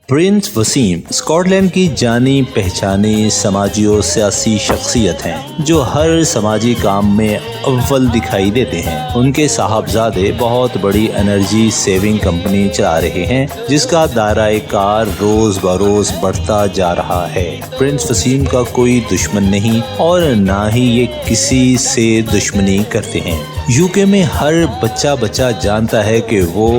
Prince Wasim Scott land کی جانی پہچانی سماجی و سیاسی شخصیت ہیں جو ہر سماجی کام میں اول دکھائی دیتے ہیں۔ ان کے صاحبزادے بہت بڑی انرجی سیونگ کمپنی چلا رہے ہیں جس کا دائرہ کار روز بروز بڑھتا جا رہا ہے۔ پرنس وسیم کا کوئی دشمن نہیں اور نہ ہی یہ کسی سے دشمنی کرتے ہیں۔ UK میں ہر بچہ جانتا ہے کہ وہ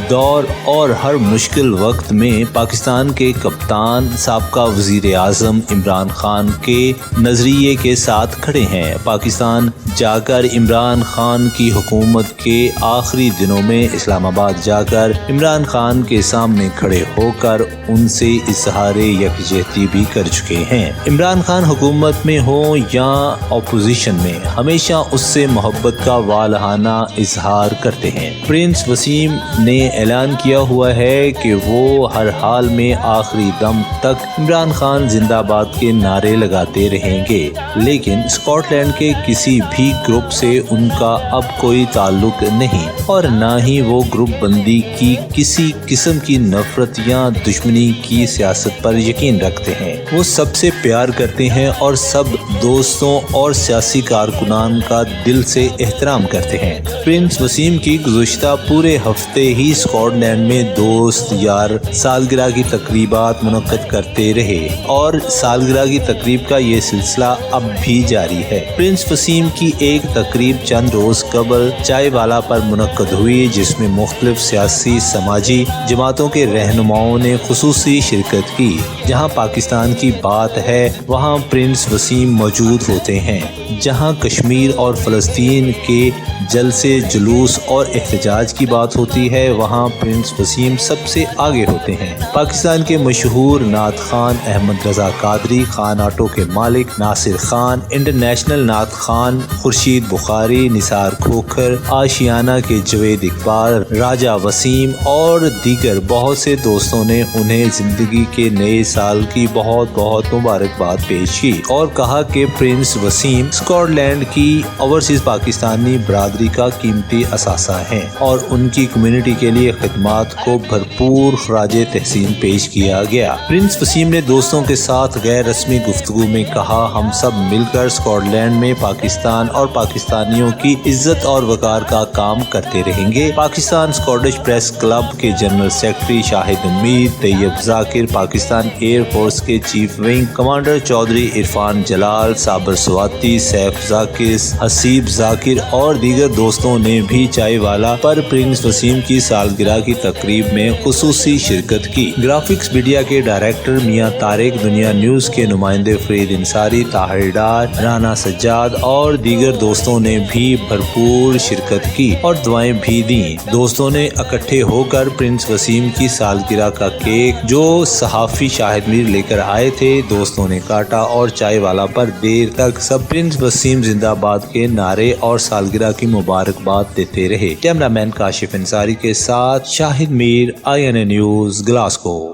دور اور ہر مشکل وقت میں پاکستان کے کپتان سابقہ وزیر اعظم عمران خان کے نظریے کے ساتھ کھڑے ہیں۔ پاکستان جا کر عمران خان کی حکومت کے آخری دنوں میں اسلام آباد جا کر عمران خان کے سامنے کھڑے ہو کر ان سے اظہار یکجہتی بھی کر چکے ہیں۔ عمران خان حکومت میں ہوں یا اپوزیشن میں ہمیشہ اس سے محبت کا والہانہ اظہار کرتے ہیں۔ پرنس وسیم نے اعلان کیا ہوا ہے کہ وہ ہر حال میں آخری دم تک عمران خان زندہ آباد کے نعرے لگاتے رہیں گے، لیکن اسکاٹ لینڈ کے کسی بھی گروپ سے ان کا اب کوئی تعلق نہیں اور نہ ہی وہ گروپ بندی کی کسی قسم کی نفرت یا دشمنی کی سیاست پر یقین رکھتے ہیں۔ وہ سب سے پیار کرتے ہیں اور سب دوستوں اور سیاسی کارکنان کا دل سے احترام کرتے ہیں۔ پرنس وسیم کی گزشتہ پورے ہفتے ہی اسکاٹ لینڈ میں دوست یار سالگرہ کی تقریبات منعقد کرتے رہے اور سالگرہ کی تقریب کا یہ سلسلہ اب بھی جاری ہے۔ پرنس وسیم کی ایک تقریب چند روز قبل چائے والا پر منعقد ہوئی جس میں مختلف سیاسی سماجی جماعتوں کے رہنماؤں نے خصوصی شرکت کی۔ جہاں پاکستان کی بات ہے وہاں پرنس وسیم موجود ہوتے ہیں، جہاں کشمیر اور فلسطین کے جلسے جلوس اور احتجاج کی بات ہوتی ہے وہاں پرنس وسیم سب سے آگے ہوتے ہیں۔ پاکستان کے مشہور نعت خوان احمد رضا قادری، خان آٹو کے مالک ناصر خان، انٹرنیشنل نعت خوان خورشید بخاری، نثار کھوکھر، آشیانہ کے جوید اقبال، راجہ وسیم اور دیگر بہت سے دوستوں نے انہیں زندگی کے نئے سال کی بہت مبارکباد پیش کی اور کہا کہ پرنس وسیم اسکاٹ لینڈ کی اوورسیز پاکستانی برادری کا قیمتی اثاثہ ہیں اور ان کی کمیونٹی کے لیے خدمات کو بھرپور خراج تحسین پیش کیا گیا۔ پرنس وسیم نے دوستوں کے ساتھ غیر رسمی گفتگو میں کہا، ہم سب مل کر اسکاٹ لینڈ میں پاکستان اور پاکستانیوں کی عزت اور وقار کا کام کرتے رہیں گے۔ پاکستان اسکاٹش پریس کلب کے general secretary Shahid Umeed, Tayyab Zakir, Pakistan air force کے chief wing commander Chaudhry Irfan Jalal, Sabir Swati, Saif Zakir, Haseeb Zakir اور دیگر دوستوں نے بھی چائے والا پر پرنس وسیم کی سالگرہ کی تقریب میں خصوصی شرکت کی۔ گرافکس میڈیا کے ڈائریکٹر میاں طارق، دنیا نیوز کے نمائندے فرید انصاری، طاہر ڈار، رانا سجاد اور دیگر دوستوں نے بھی بھرپور شرکت کی اور دعائیں بھی دیں۔ دوستوں نے اکٹھے ہو کر پرنس وسیم کی سالگرہ کا کیک جو صحافی شاہد میر لے کر آئے تھے دوستوں نے کاٹا اور چائے والا پر دیر تک سب پرنس وسیم زندہ آباد کے نعرے اور سالگرہ کی مبارکباد دیتے رہے۔ کیمرہ مین کاشف انصاری کے ساتھ شاہد میر، INA نیوز، گلاسگو۔